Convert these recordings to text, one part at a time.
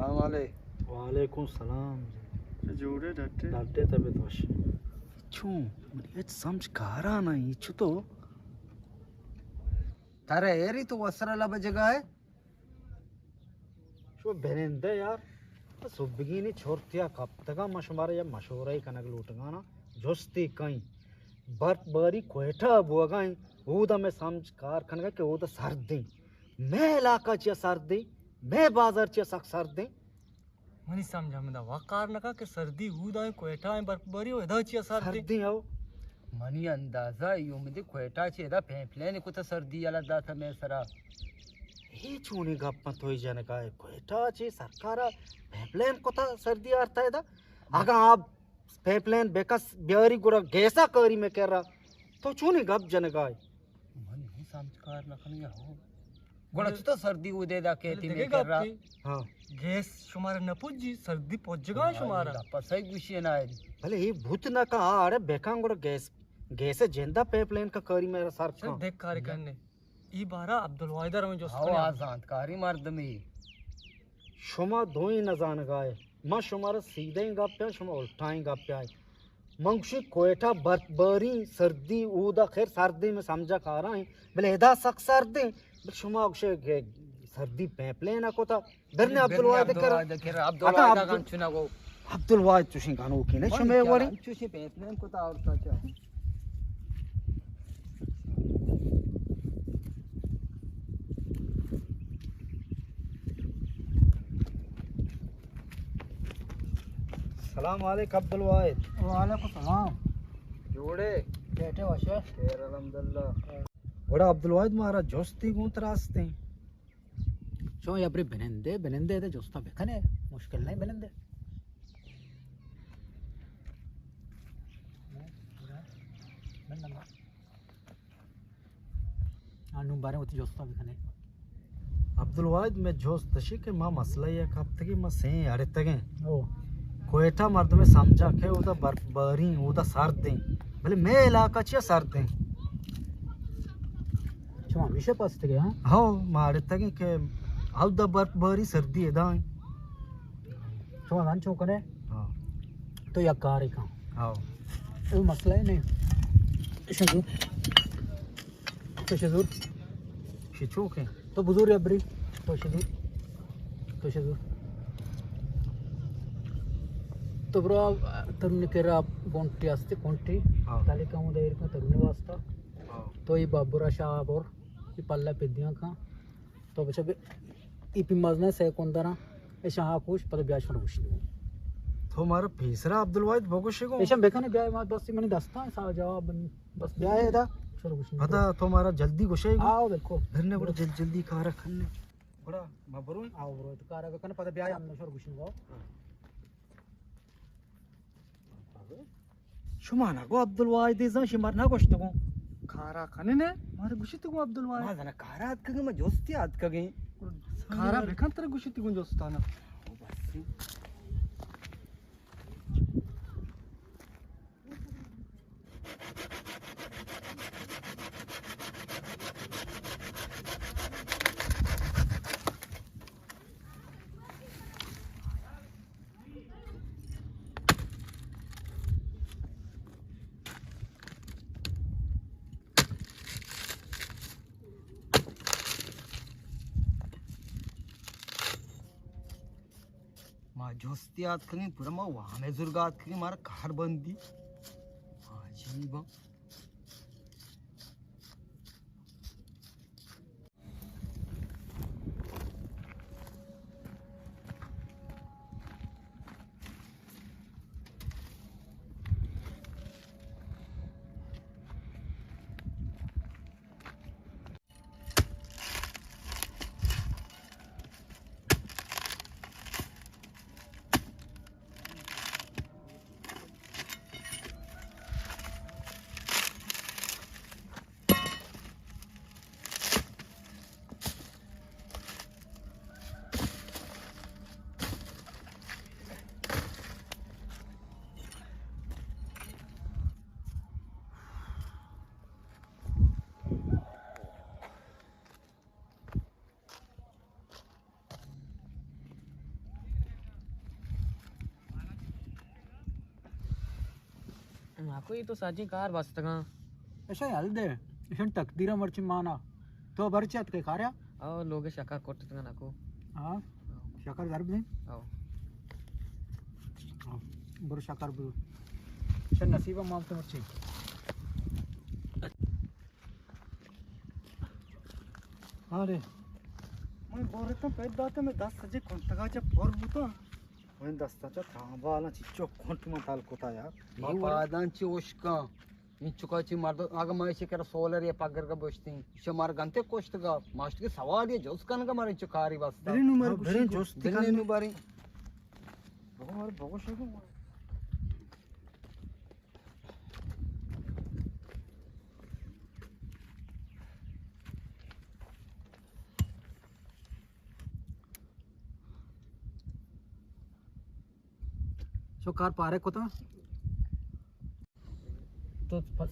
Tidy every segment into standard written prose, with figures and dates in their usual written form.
सलाम वालेकुम। वालेकुम सलाम। जोड़े डटे डटे तबीयत वश छू ये समझ कारा नहीं छु तो तारे एरी तो वसरा लब जगह है शो बेनेंदे यार सुबगिनी छोरतिया कब तक मशमारे या मशहूर ही कनक लूटगा ना जोस्ती कहीं बर्फ बरी कोयटा बुआगा ऊदा में समझ कार खनगा के ऊदा सर्दी मैं इलाका चिया सर्दी मैं बाजार चिया सख सर्दी मनी समझा मैं वकार नका के सर्दी हुदा कोयटा में बर्फबारी हो इधर चिया सर्दी आओ मनी अंदाजा यो में दे कोयटा चे दा फेफले ने कुछ सर्दी वाला दा था मैं सरा ये चूनी गप मत होई जाने का कोयटा चे सरकारा पेपलेन कोता सर्दी आरता है दा आगा आप पेपलेन बेकस ब्यारी गुरा गैसा करी में कह रहा तो चूनी गप जाने का मनी हूं समझकार नखन या हो गोड़ा तो सर्दी उदे दा कहती में कर रहा हां गैस शुमार न पुजी सर्दी पहुंचगा शुमारा पसई गुशी ना है भले ये भूत ना का अरे बेकांग गुरा गैस गैस जेंदा पेपलेन का करी मेरा सर सर देख कार्य करने ई बारा अब्दुल वाहिदर में जो हां आजाद कारी मर्द में शुमा दोई न जान गाए मां शुमारा सीधे ही गप पे शुमा उल्टा ही गप पे मंगशी कोयटा बर्फबारी सर्दी उदा खैर सर्दी में समझा खा रहा है भले एदा सख सर्दी शुमा अक्षय सर्दी पेपलेन को था दरने अब्दुल वाहिद कर अब्दुल वाहिद चुशी गानो की नहीं शुमे वरी चुशी पेपलेन को था और ता सलाम वालेकुम अब्दुल वाहिद। वालेकुम सलाम जोड़े बैठे वशे खैर अल्हम्दुलिल्लाह बड़ा अब्दुल वाहिद मारा जोस्ती गुंत रास्ते शो या ब्रे बेनंदे दे जोस्ता बेखने मुश्किल नहीं बेनंदे आनु बारे होती जोस्ता बेखने अब्दुल वाहिद में जोस्त तशी के मां मसला ये कब तक मां से अड़े तक ओ कोयटा मर्द में समझा के उदा बर्फबारी उदा सर्दी भले मैं इलाका चिया सर्दी छो हमेशा पास तक हां हां मारे तक के आउदा बर्फबारी सर्दी है दाई छो दान छो करे हां तो या कार का हां वो मसला है नहीं शजूर तो शजूर शिचो के तो बुजुर्ग अबरी तो शजूर तो ब्रो तरुण केरा बोंटी असते कोंटी तालिका मध्ये इरका तरुण वास्ता तो ये बाबुरा शाह और ये पल्ला पेदियां का तो बच्चा बे इपी मजने से कोंदरा ए शाह कुछ पर ब्याह शुरू कुछ नहीं तो हमारा फेसरा अब्दुल वाहिद भोगोशे को ऐसा बेखने ब्याह मत बस मैंने दस्ता है सा जवाब बस ब्याह है दा शुरू कुछ नहीं पता तो हमारा जल्दी गुशे आओ देखो धन्य बड़ा जल्दी कार रखने बड़ा मबरू आओ ब्रो तो कार का पता ब्याह हमने शुरू कुछ नहीं शुमाना को अब्दुल वाहिद इज़ा शिमारना गोश्त को खारा खाने ने मारे गुशित को अब्दुल वाहिद मां जना कारात कगे मैं जोस्ती आत कगे खारा बेखान तरह गुशित को जोस्ताना मां जोस्ती आत कगे पूरा मां वहां में जुर्गात कगे मारा कार बंदी अजीब कोई तो साजी कार बसतगा ऐसा हल दे इशन तकदीरा मर्च माना तो बरचत के कार्या आओ लोगे शका कोटतगा नाको हाँ शकर घर भी आओ बरु शकर भी इशन नसीबा माम तो मर्ची अरे मैं बोल रहा था पैदा तो मैं 10 सजे कोंटगा फोर बुतो वहीं दस्ताचा थांबाला चिच्चो कोंट में ताल कोता यार మా పాదాంచి ఉష్క ఇంచుకొచ్చి మర్ద ఆగ మనిషి కర సోలర్ ఏ పగ్గరగా బొస్తి షమార గంతే కోష్టగా మాస్టర్ కి సవాల్ ఏ జోస్ కనగా మరి ఇంచు కారి వస్తా बेरे नु मर बेरे जोस దిగనేను బారి और बहुत शको सो कार पारे को तो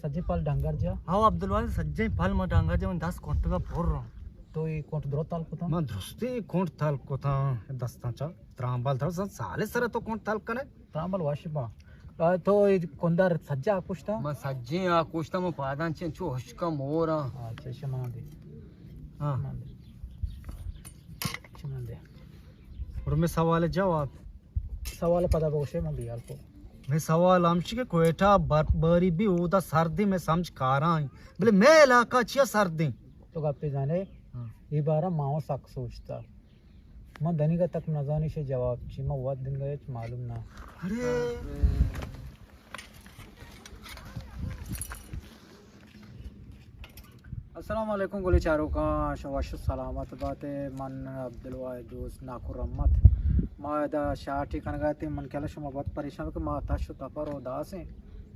सज्जे पाल डांगर जा आओ अब्दुल वाले सज्जे फल म डांगा जे 10 कोंटगा फोर रहा तो ये कोट द्रो ताल को मैं धुस्ते कोंट ताल कोता दस्ताचा त्रांबाल धर साले सर तो कोंट ताल कने तांबल वाशिपा तो ये कोंदार सज्जा पुछता మా సజ్జే ఆ కోష్ట మా పాదాంచి ఇంచు ఉష్క మోరా अच्छा शमान दे हां शमान दे और मैं सवाल जवाब सवाल पता बगोशे मन दिया को मैं सवाल आमची के कोयटा बर्फबारी भी उदा सर्दी में समझ खा रहा हूं बोले मैं इलाका छिया सर्दी तो गप्पे जाने ये बारा माओ सक सोचता मैं धनिका तक नजानी से जवाब छी मैं वत दिन गए मालूम ना अरे अस्सलाम वालेकुम गोले चारों का शवाश सलामत बात है मन अब्दुल वाहिद दोस्त नाकुर रहमत मैं दा शाटी कनगाते मन केला शमा बहुत परेशान के मैं ताशु तपर उदास है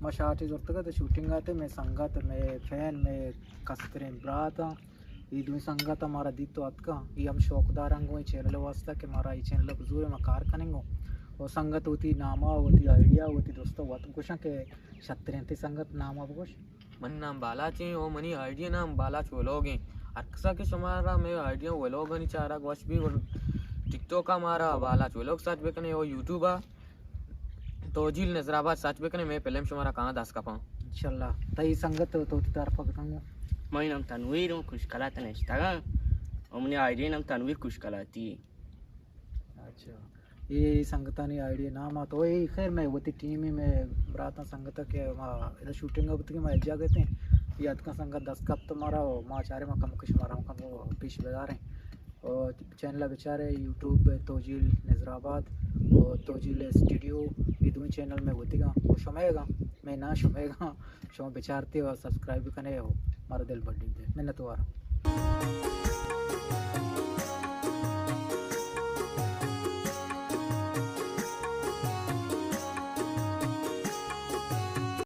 मैं शाटी जोरत का शूटिंग आते मैं संगत में फैन में कस्तरीन ब्राता ये दो संगत हमारा दी तो अतका ये हम शौकदार अंगों चैनल वास्ता के हमारा ये चैनल बुजुर्ग में कार करेंगे और संगत होती नामा होती आइडिया होती दोस्तों वत कुछ के छत्रेंती संगत नामा बगोश मन नाम बालाचे ओ मनी आइडिया नाम बालाच वलोगे अक्सा के समारा में आइडिया वलोग नहीं चारा वश भी टिकटॉक का हमारा बालाच वलोग साथ बेकने ओ यूट्यूब तो जिल नजराबाद साथ बेकने मैं पहले हमारा कहां दास का पाऊं इंशाल्लाह तई संगत तो तरफ करूंगा My naam Tanwir हूँ खुशकलात नेस्तागा और मेरी आईडी नाम तनवीर खुशकलाती है। अच्छा ये संगता ने आइडिया नाम तो ये खैर मैं वो टीम ही में बराता संगत के इधर शूटिंग अब तक मैं जा गए थे याद का संगत 10 कप तुम्हारा माँ चारे में कम कुछ मारा कम वो पीछे बजा रहे और चैनल बेचारे यूट्यूब पे तोजिल नजराबाद और तोजिल स्टूडियो ये दोनों चैनल में होती का वो शमेगा मैं ना शमेगा शो बेचारते और सब्सक्राइब भी करने हो हमारा दिल बढ़ी दे मैंने तो आ रहा